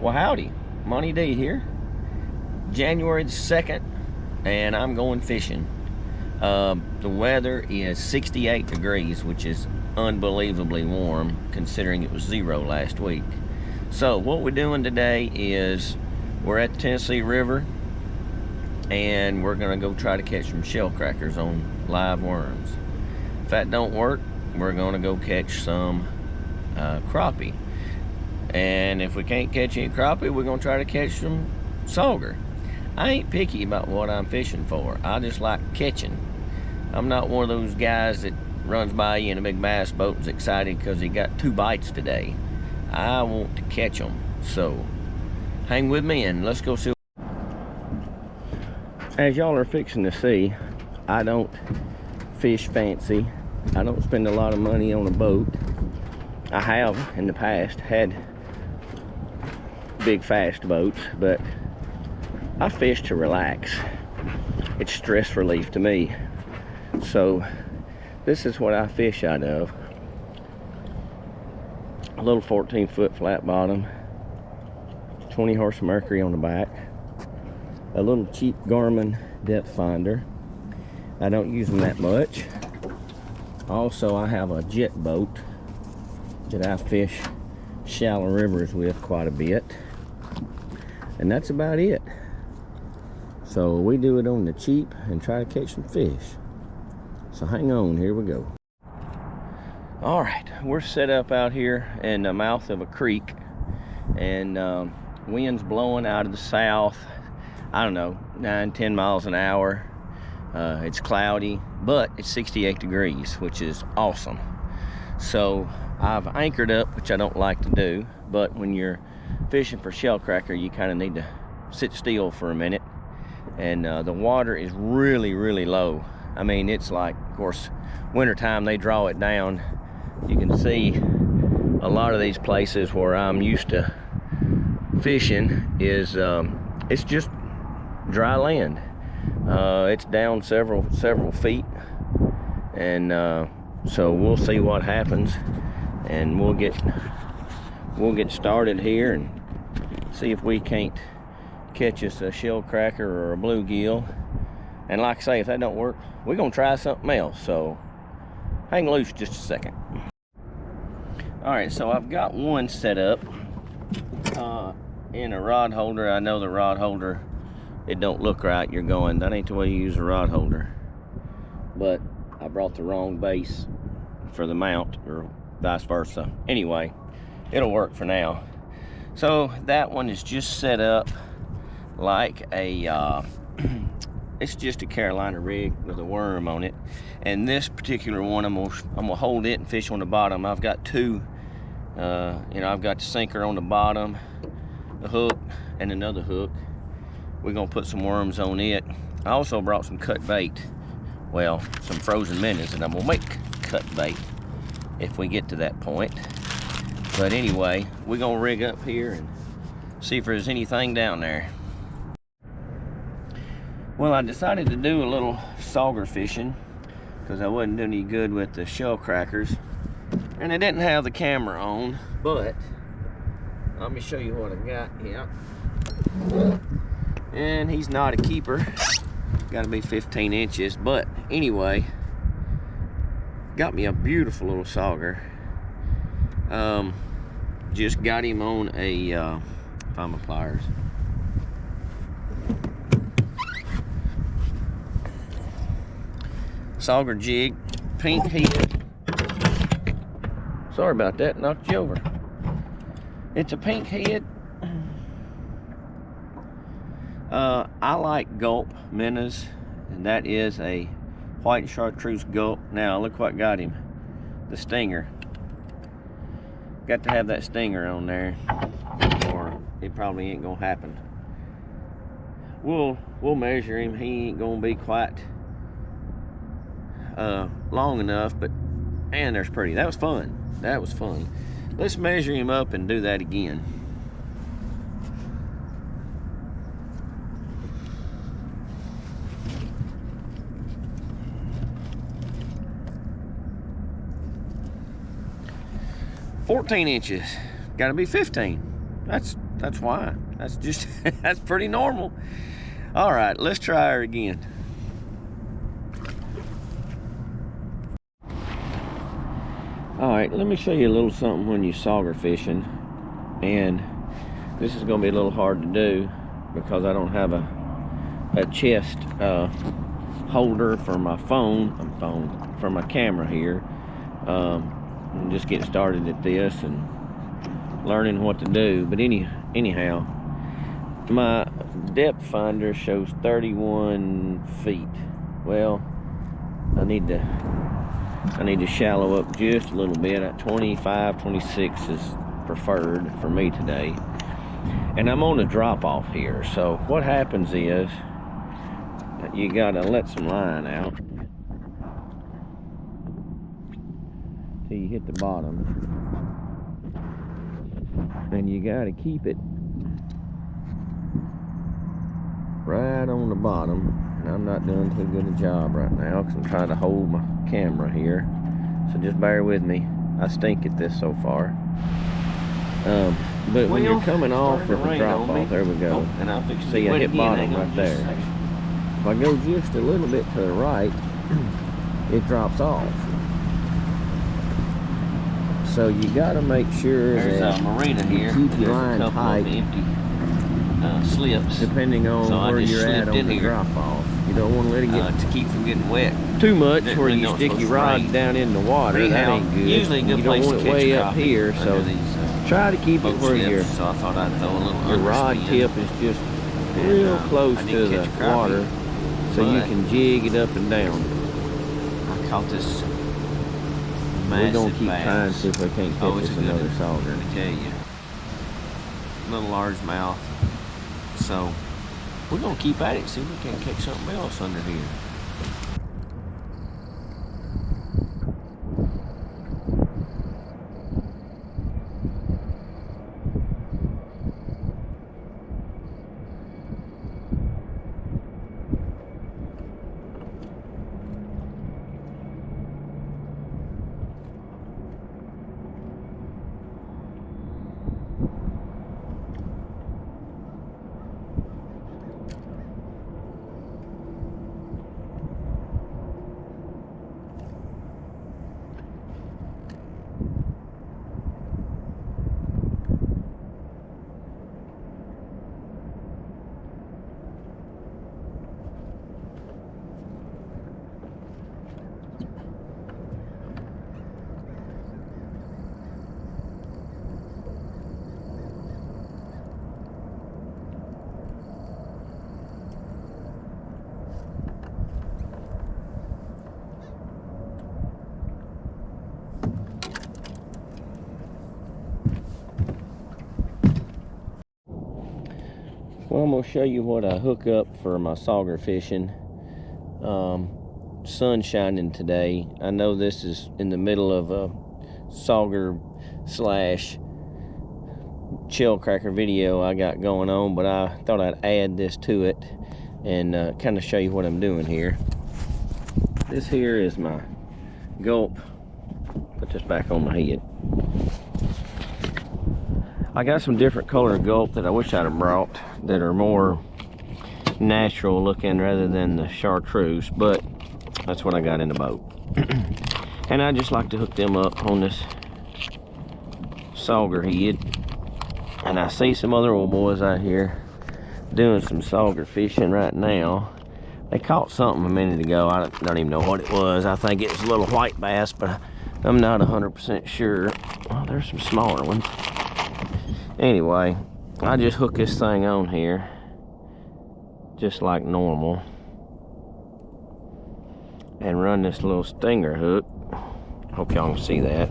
Well, howdy, Monty D here. January the 2nd, and I'm going fishing. The weather is 68 degrees, which is unbelievably warm considering it was 0 last week. So what we're doing today is we're at the Tennessee River, and we're gonna go try to catch some shellcrackers on live worms. If that don't work, we're gonna go catch some crappie. And if we can't catch any crappie, we're gonna try to catch some sauger. I ain't picky about what I'm fishing for. I just like catching. I'm not one of those guys that runs by you in a big bass boat and is excited because he got 2 bites today. I want to catch them. So hang with me and let's go see. As y'all are fixing to see, I don't fish fancy. I don't spend a lot of money on a boat. I have in the past had big fast boats, but I fish to relax. It's stress relief to me. So this is what I fish out of. A little 14-foot flat bottom, 20 horse mercury on the back, a little cheap Garmin depth finder. I don't use them that much. Also, I have a jet boat that I fish shallow rivers with quite a bit, and that's about it. So we do it on the cheap and try to catch some fish. So hang on, here we go. All right, we're set up out here in the mouth of a creek, and wind's blowing out of the south. I don't know, 9-10 miles an hour. It's cloudy, but it's 68 degrees, which is awesome. So I've anchored up, which I don't like to do, but when you're fishing for shellcracker, you kind of need to sit still for a minute. And the water is really, really low. I mean, it's like, of course, wintertime they draw it down. You can see a lot of these places where I'm used to fishing is it's just dry land. It's down several feet, and so we'll see what happens, and we'll get started here and see if we can't catch us a shellcracker or a bluegill. And like I say, if that don't work, we're gonna try something else. So hang loose just a second. All right, so I've got one set up in a rod holder. I know the rod holder, it don't look right. You're going, that ain't the way you use a rod holder. But I brought the wrong base for the mount, or vice versa. Anyway, it'll work for now. So that one is just set up like a it's just a Carolina rig with a worm on it. And this particular one, I'm gonna hold it and fish on the bottom. I've got two, I've got the sinker on the bottom, a hook, and another hook. We're gonna put some worms on it. I also brought some cut bait, well, some frozen minnows, and I'm gonna make cut bait if we get to that point. But anyway, we're gonna rig up here and see if there's anything down there. Well, I decided to do a little sauger fishing because I wasn't doing any good with the shellcrackers, and I didn't have the camera on. But let me show you what I got here. And he's not a keeper, got to be 15 inches. But anyway, got me a beautiful little sauger. Just got him on a find my pliers. Sauger jig, pink head. Sorry about that, knocked you over. It's a pink head. I like gulp minnows, and that is a white chartreuse gulp. Now look what got him, the stinger. Got to have that stinger on there, or it probably ain't gonna happen. We'll measure him. He ain't gonna be quite long enough, but man, there's pretty. That was fun. That was fun. Let's measure him up and do that again. $14 inches. Got to be 15. That's That's why. That's just, that's pretty normal. All right, let's try her again. All right, let me show you a little something when you sauger fishing. And this is gonna be a little hard to do because I don't have a chest holder for my for my camera here. I'm just getting started at this and learning what to do. But anyhow, my depth finder shows 31 feet. Well, I need to shallow up just a little bit. At 25, 26 is preferred for me today. And I'm on a drop off here. So what happens is you gotta let some line out till you hit the bottom. And you gotta keep it right on the bottom. And I'm not doing too good a job right now because I'm trying to hold my camera here. So just bear with me. I stink at this so far. But when you're coming off of the drop off, there we go. And I'll see I hit bottom right there. If I go just a little bit to the right, it drops off. So you got to make sure that marina here. You keep your line tight. Empty slips. Depending on where you're at on the drop off. You don't want to let it get to keep from getting wet too much, where you stick your rod down in the water. That ain't good. Usually you don't want it way up here, so try to keep it where your rod tip is just real close to the water, so you can jig it up and down. I caught this. We're gonna keep trying to see if we can't catch this another sauger. Let me tell you, little largemouth. So we're gonna keep at it, see if we can't catch something else under here. Well, I'm going to show you what I hook up for my sauger fishing. Sun shining today. I know this is in the middle of a sauger slash shellcracker video I got going on, but I thought I'd add this to it and kind of show you what I'm doing here. This here is my gulp. Put this back on my head. I got some different color gulp that I wish I'd have brought that are more natural looking rather than the chartreuse, but that's what I got in the boat. And I just like to hook them up on this sauger head. And I see some other old boys out here doing some sauger fishing right now. They caught something a minute ago. I don't even know what it was. I think it was a little white bass, but I'm not 100% sure. Well, there's some smaller ones. Anyway, I just hook this thing on here just like normal and run this little stinger hook. Hope y'all can see that.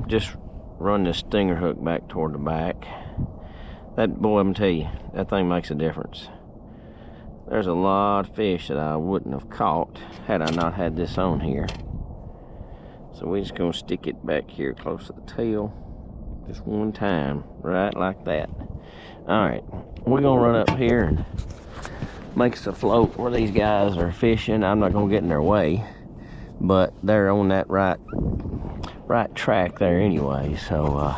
Just run this stinger hook back toward the back. That, boy, I'm gonna tell you, that thing makes a difference. There's a lot of fish that I wouldn't have caught had I not had this on here. So we're just gonna stick it back here close to the tail. Just one time, right like that. All right, we're gonna run up here and make us a float where these guys are fishing. I'm not gonna get in their way, but they're on that right track there anyway. So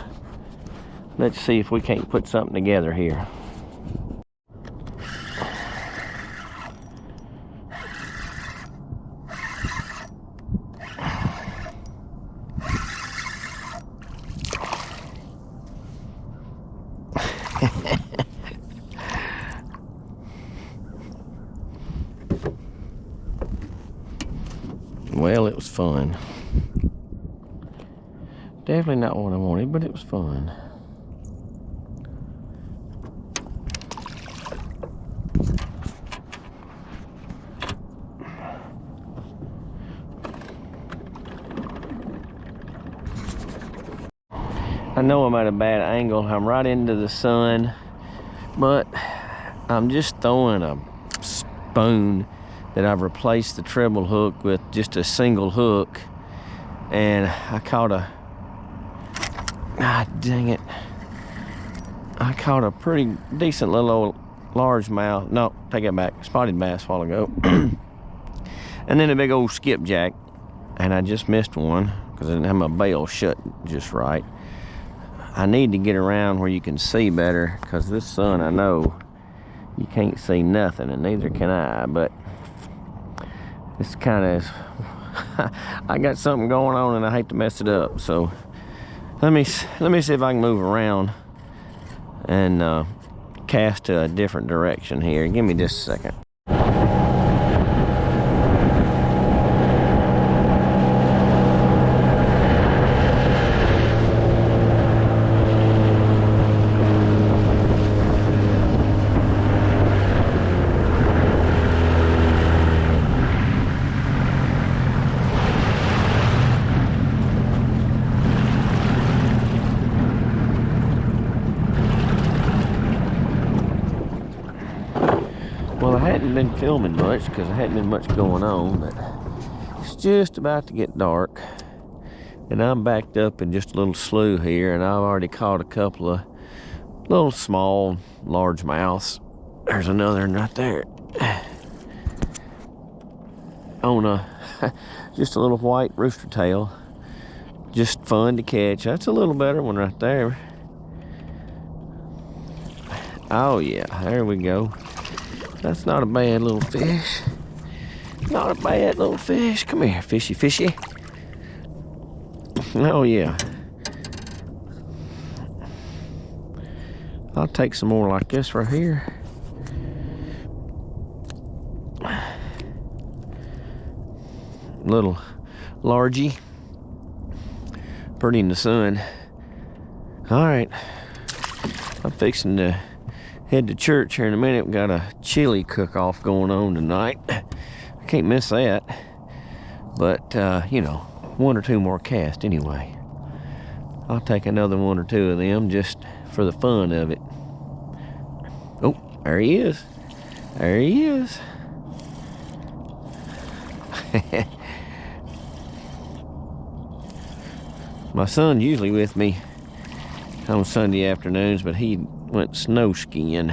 Let's see if we can't put something together here. Well, it was fun. Definitely not what I wanted, but it was fun. I know I'm at a bad angle. I'm right into the sun, but I'm just throwing a spoon that I've replaced the treble hook with just a single hook, and I caught a, God dang it, I caught a pretty decent little old largemouth, no, take it back, spotted bass a while ago, and then a big old skipjack, and I just missed one because I didn't have my bail shut just right. I need to get around where you can see better, because this sun, I know you can't see nothing, and neither can I, but it's kind of, I got something going on and I hate to mess it up. So let me see if I can move around and cast to a different direction here. Give me just a second. Well, I hadn't been filming much because I hadn't been much going on, but it's just about to get dark, and I'm backed up in just a little slough here, and I've already caught a couple of little small largemouths. There's another one right there on a just a little white rooster tail. Just fun to catch. That's a little better one right there. Oh yeah, there we go. That's not a bad little fish. Not a bad little fish. Come here, fishy, fishy. Oh yeah. I'll take some more like this right here. Little largy. Pretty in the sun. All right. I'm fixing to head to church here in a minute. We got a chili cook-off going on tonight. I can't miss that. But, you know, one or two more casts anyway. I'll take another one or two of them just for the fun of it. Oh, there he is. There he is. My son's usually with me on Sunday afternoons, but he went snow skiing.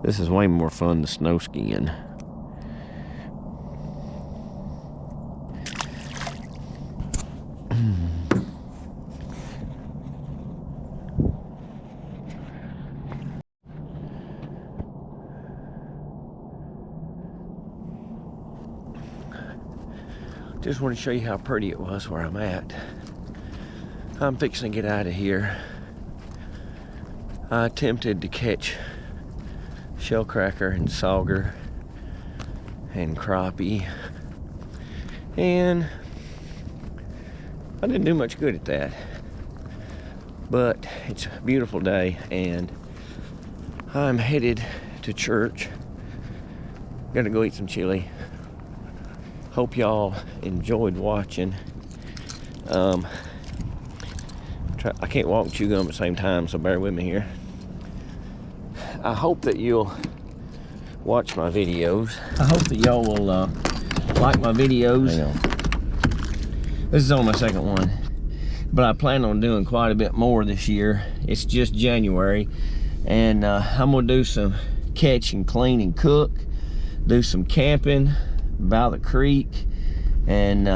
This is way more fun than snow skiing. Just want to show you how pretty it was where I'm at. I'm fixing to get out of here. I attempted to catch shellcracker and sauger and crappie, and I didn't do much good at that. But it's a beautiful day, and I'm headed to church. Gonna go eat some chili. Hope y'all enjoyed watching. I can't walk and chew gum at the same time, so bear with me here. I hope that you'll watch my videos. I hope that y'all will like my videos. Hang on. This is on my second one, but I plan on doing quite a bit more this year. It's just January, and I'm gonna do some catch and clean and cook, do some camping by the creek, and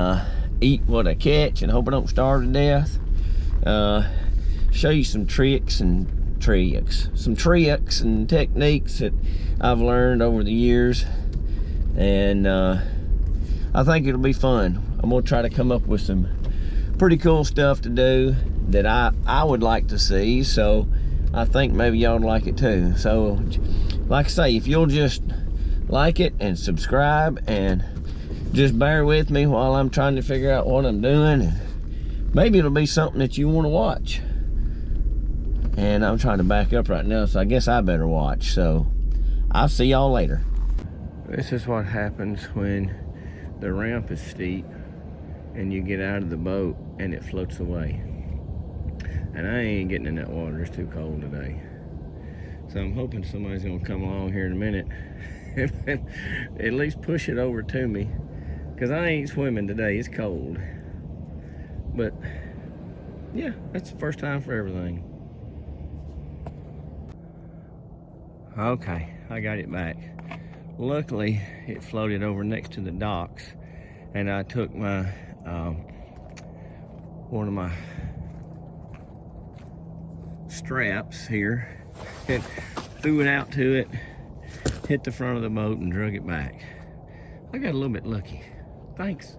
eat what I catch and hope I don't starve to death. show you some tricks and techniques that I've learned over the years, and I think it'll be fun. I'm gonna try to come up with some pretty cool stuff to do that I would like to see, so I think maybe y'all would like it too. So like I say, if you'll just like it and subscribe and just bear with me while I'm trying to figure out what I'm doing, and maybe it'll be something that you want to watch. And I'm trying to back up right now, so I guess I better watch. So I'll see y'all later. This is what happens when the ramp is steep and you get out of the boat and it floats away. And I ain't getting in that water, it's too cold today. So I'm hoping somebody's gonna come along here in a minute and at least push it over to me, because I ain't swimming today, it's cold. But yeah, that's the first time for everything. Okay, I got it back. Luckily, it floated over next to the docks, and I took my one of my straps here and threw it out to it, hit the front of the boat and drug it back. I got a little bit lucky. Thanks.